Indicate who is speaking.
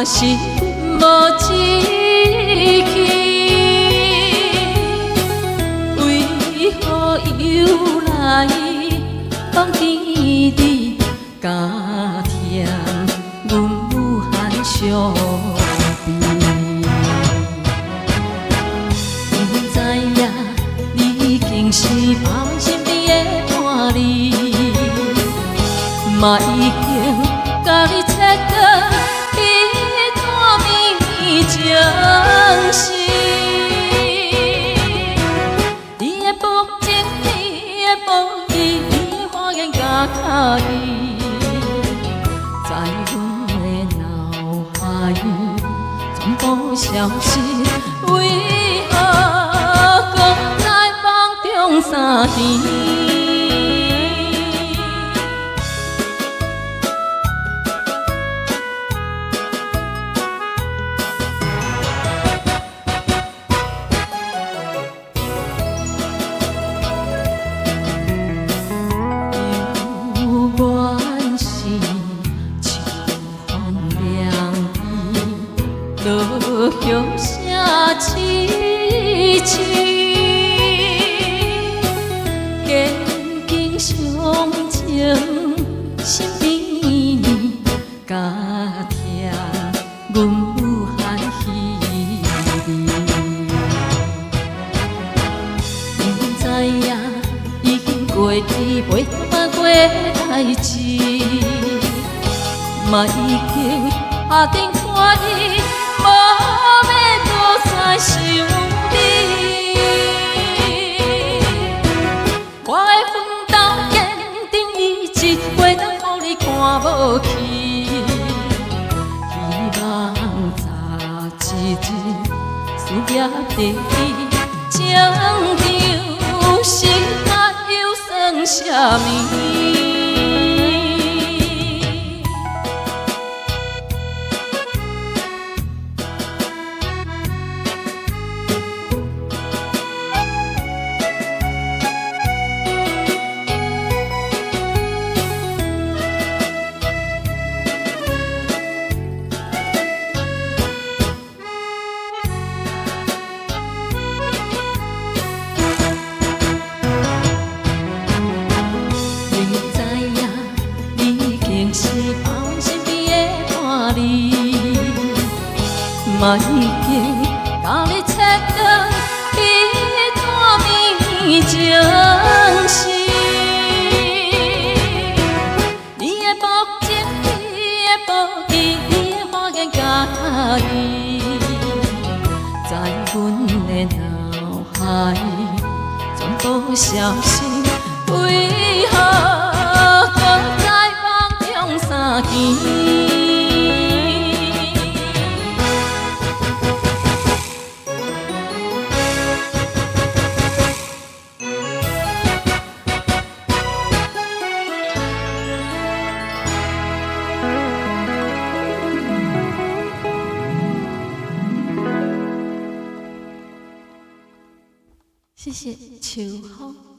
Speaker 1: 心无志气，为何又来放天地加添阮无限伤悲？不知影你竟是放身边的伴侣，嘛已经甲你切割一段绵情丝。你的无情，你的无义，你的谎言甲巧意，在阮的脑海全部消失。为何搁在梦中相见？落叶声凄凄，坚强相情，心边你加添阮无限稀微。不知影已经过去袂当过的代志，嘛已经下定决意。无要搁再想你，我的奋斗坚定意志，袂当互你看无起。希望早一日事业第一，情长是还又算啥物？嘛已经甲你切割一段绵情丝，你的无情，你的无义，你的谎言甲巧意，在阮的脑海全部消失。为何搁在梦中相见？谢谢秋风。